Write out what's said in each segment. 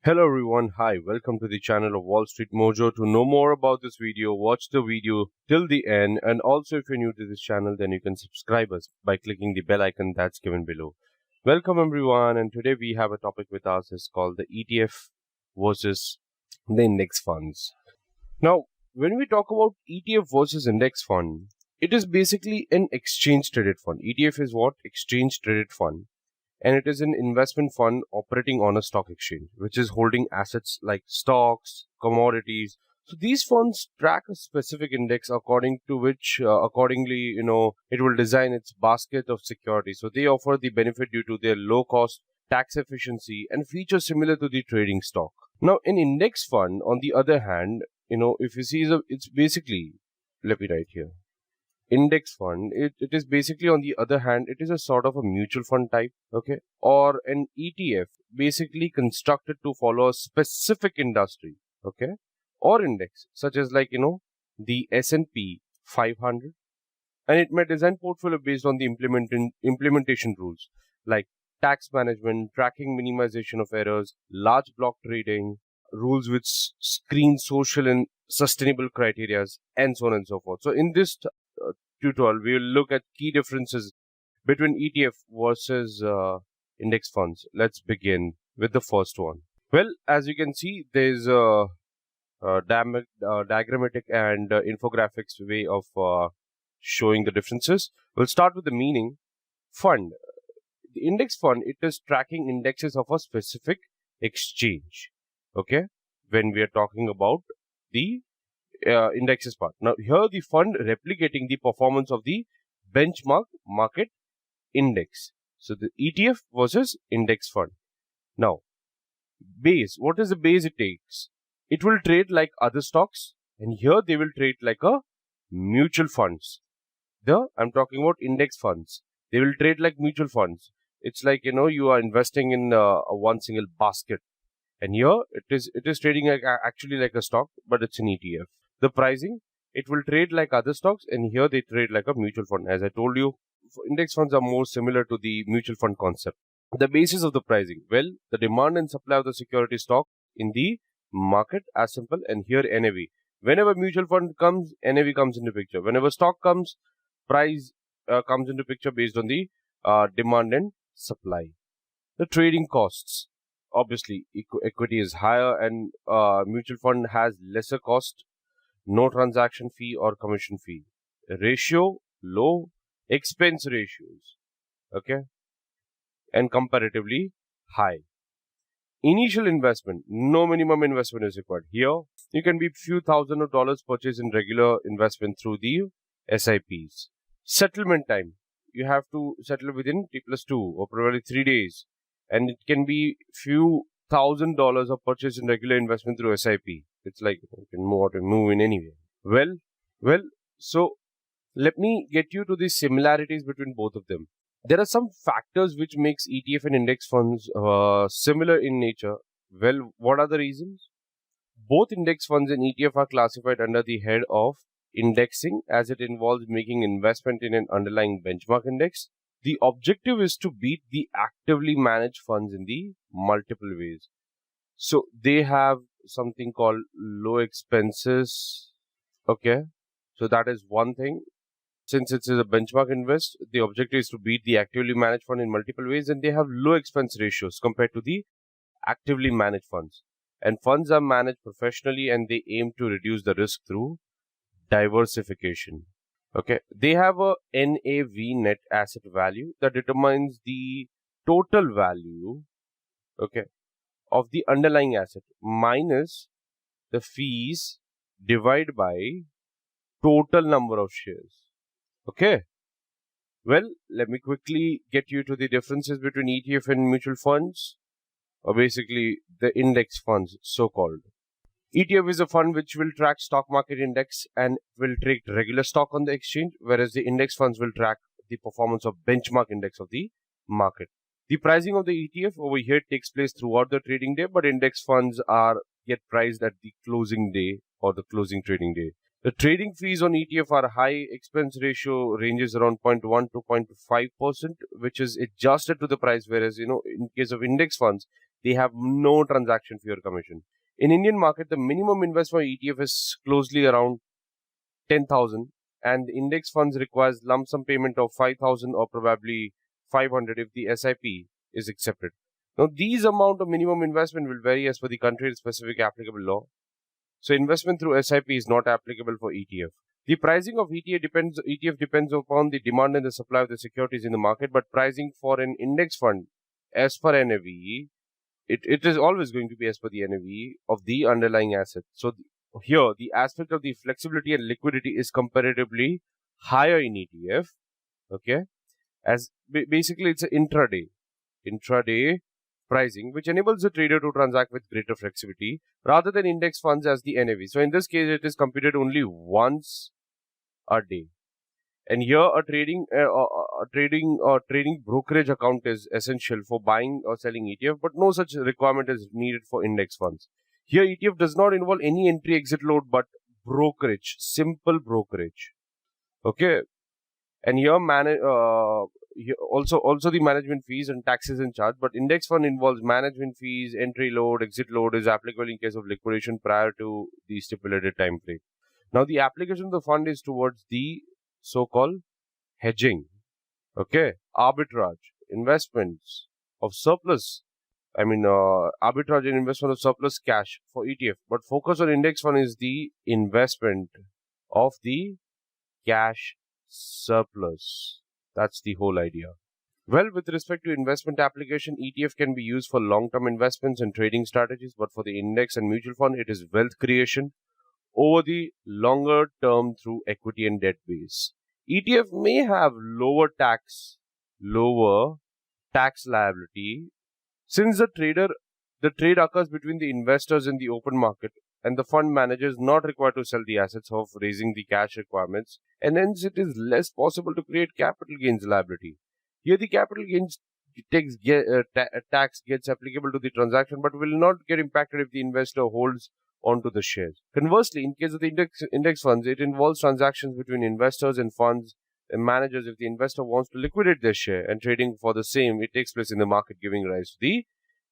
Hello everyone, hi, welcome to the channel of Wall Street Mojo. To know more about this video, watch the video till the end, and also if you're new to this channel, then you can subscribe us by clicking the bell icon that's given below. Welcome everyone, and today we have a topic with us. It's called the ETF versus the index funds. Now, when we talk about ETF versus index fund, it is basically an exchange traded fund. ETF is what? Exchange traded fund. And it is an investment fund operating on a stock exchange, which is holding assets like stocks, commodities. So these funds track a specific index according to which, accordingly, it will design its basket of securities. So they offer the benefit due to their low cost, tax efficiency, and features similar to the trading stock. Now, an index fund, on the other hand, if you see, it's basically, let me write here. Index fund, it is basically, on the other hand, it is a sort of a mutual fund type, okay, or an ETF basically constructed to follow a specific industry, okay, or index such as the S&P 500, and it may design portfolio based on the implementation rules like tax management, tracking minimization of errors, large block trading, rules which screen social and sustainable criteria, and so on and so forth. So in this tutorial, we will look at key differences between ETF versus index funds. Let's begin with the first one. Well, as you can see, there's a diagrammatic and infographics way of showing the differences. We'll start with the meaning. Fund. The index fund, it is tracking indexes of a specific exchange. Okay, when we are talking about the indexes part. Now, here the fund replicating the performance of the benchmark market index. So, the ETF versus index fund. Now, base. What is the base it takes? It will trade like other stocks, and here they will trade like a mutual funds. I'm talking about index funds. They will trade like mutual funds. It's like, you are investing in a one single basket. And here it is trading actually like a stock, but it's an ETF. The pricing, it will trade like other stocks, and here they trade like a mutual fund. As I told you, index funds are more similar to the mutual fund concept. The basis of the pricing, well, the demand and supply of the security stock in the market, as simple, and here NAV. Whenever mutual fund comes, NAV comes into picture. Whenever stock comes, price comes into picture based on the demand and supply. The trading costs. Obviously, equity is higher and mutual fund has lesser cost, no transaction fee or commission fee. Ratio, low. Expense ratios, okay, and comparatively high. Initial investment, no minimum investment is required. Here, you can be few thousand of dollars purchased in regular investment through the SIPs. Settlement time, you have to settle within T+2 or probably 3 days. And it can be few $1,000 of purchase in regular investment through SIP. It's like you can move in anywhere. Well, so let me get you to the similarities between both of them. There are some factors which makes ETF and index funds similar in nature. Well, what are the reasons? Both index funds and ETF are classified under the head of indexing, as it involves making investment in an underlying benchmark index. The objective is to beat the actively managed funds in the multiple ways. So they have something called low expenses. Okay, so that is one thing. Since it is a benchmark invest, the objective is to beat the actively managed fund in multiple ways, and they have low expense ratios compared to the actively managed funds. And funds are managed professionally, and they aim to reduce the risk through diversification. Okay, they have a NAV, net asset value, that determines the total value, okay, of the underlying asset minus the fees divided by total number of shares. Okay, well, let me quickly get you to the differences between ETF and mutual funds, or basically the index funds, so-called. ETF is a fund which will track stock market index and will trade regular stock on the exchange, whereas the index funds will track the performance of benchmark index of the market. The pricing of the ETF over here takes place throughout the trading day, but index funds get priced at the closing day or the closing trading day. The trading fees on ETF are high. Expense ratio ranges around 0.1 to 0.5%, which is adjusted to the price, whereas in case of index funds, they have no transaction fee or commission. In Indian market, the minimum investment ETF is closely around 10,000, and the index funds requires lump sum payment of 5,000 or probably 500 if the SIP is accepted. Now, these amount of minimum investment will vary as per the country-specific applicable law. So, investment through SIP is not applicable for ETF. The pricing of ETF depends upon the demand and the supply of the securities in the market, but pricing for an index fund as per NAV, it is always going to be as per the NAV of the underlying asset. So, here, the aspect of the flexibility and liquidity is comparatively higher in ETF, okay, as basically it's an intraday pricing, which enables the trader to transact with greater flexibility rather than index funds as the NAV. So, in this case, it is computed only once a day. And here, a trading brokerage account is essential for buying or selling ETF, but no such requirement is needed for index funds. Here, ETF does not involve any entry-exit load, but brokerage, simple brokerage. Okay, and here, also the management fees and taxes and charge. But index fund involves management fees, entry load, exit load is applicable in case of liquidation prior to the stipulated time frame. Now, the application of the fund is towards the so-called hedging, okay, arbitrage, investments of surplus. Arbitrage and investment of surplus cash for ETF. But focus on index fund is the investment of the cash surplus. That's the whole idea. Well, with respect to investment application, ETF can be used for long-term investments and trading strategies, but for the index and mutual fund, it is wealth creation over the longer term through equity and debt base. ETF may have lower tax liability since the trade occurs between the investors in the open market, and the fund manager is not required to sell the assets of raising the cash requirements, and hence it is less possible to create capital gains liability. Here the capital gains tax gets applicable to the transaction but will not get impacted if the investor holds onto the shares. Conversely, in case of the index funds, it involves transactions between investors and funds and managers. If the investor wants to liquidate their share and trading for the same, it takes place in the market, giving rise to the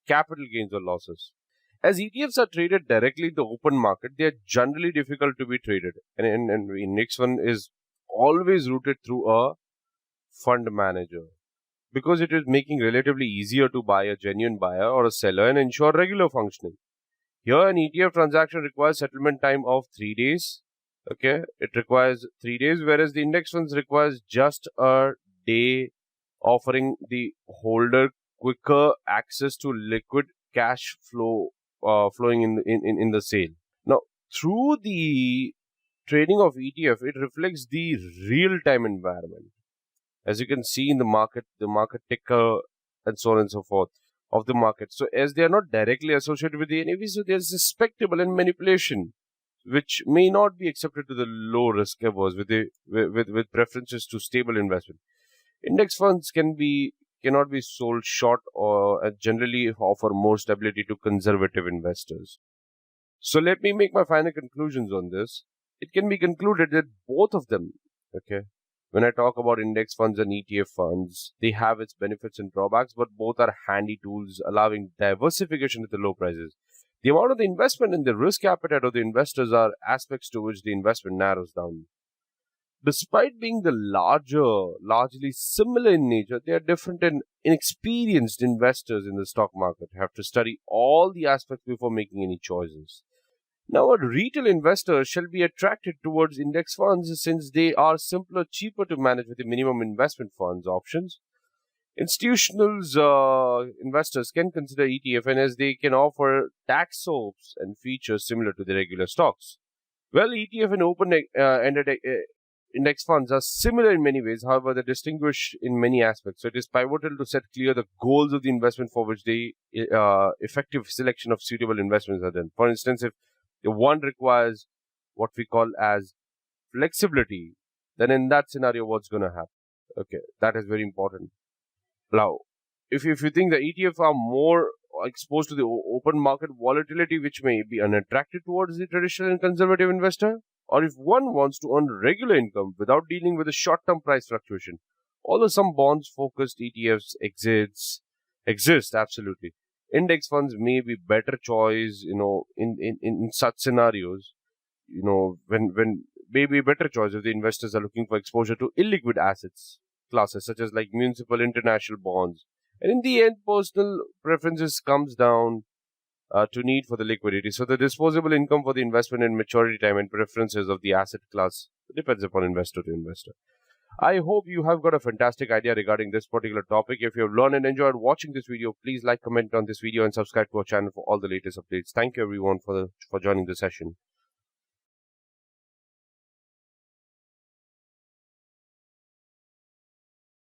capital gains or losses. As ETFs are traded directly in the open market, they are generally difficult to be traded. And index fund is always routed through a fund manager because it is making relatively easier to buy a genuine buyer or a seller and ensure regular functioning. Here, an ETF transaction requires settlement time of 3 days. Okay, it requires 3 days, whereas the index funds requires just a day, offering the holder quicker access to liquid cash flow flowing in the sale. Now, through the trading of ETF, it reflects the real-time environment. As you can see in the market ticker and so on and so forth of the market. So, as they are not directly associated with the NAV, so there is suspectable and manipulation, which may not be accepted to the low risk averse with preferences to stable investment. Index funds cannot be sold short or generally offer more stability to conservative investors. So let me make my final conclusions on this. It can be concluded that both of them, okay, when I talk about index funds and ETF funds, they have its benefits and drawbacks, but both are handy tools allowing diversification at the low prices. The amount of the investment and the risk appetite of the investors are aspects to which the investment narrows down. Despite being largely similar in nature, they are different, and inexperienced investors in the stock market have to study all the aspects before making any choices. Now, a retail investor shall be attracted towards index funds since they are simpler, cheaper to manage with the minimum investment funds options. Institutional investors can consider ETF, and as they can offer tax soaps and features similar to the regular stocks. Well, ETF and open-ended index funds are similar in many ways, however, they distinguish in many aspects. So, it is pivotal to set clear the goals of the investment for which the effective selection of suitable investments are done. For instance, if one requires what we call as flexibility, then in that scenario, what's going to happen? Okay, that is very important. Now, if you think the ETF are more exposed to the open market volatility, which may be unattractive towards the traditional and conservative investor, or if one wants to earn regular income without dealing with a short-term price fluctuation, although some bonds-focused ETFs exist, absolutely. index funds may be better choice, in such scenarios, when maybe a better choice if the investors are looking for exposure to illiquid assets classes such as like municipal international bonds. And in the end, personal preferences comes down to need for the liquidity. So the disposable income for the investment and maturity time and preferences of the asset class depends upon investor to investor. I hope you have got a fantastic idea regarding this particular topic. If you have learned and enjoyed watching this video, please like, comment on this video and subscribe to our channel for all the latest updates. Thank you everyone for joining the session.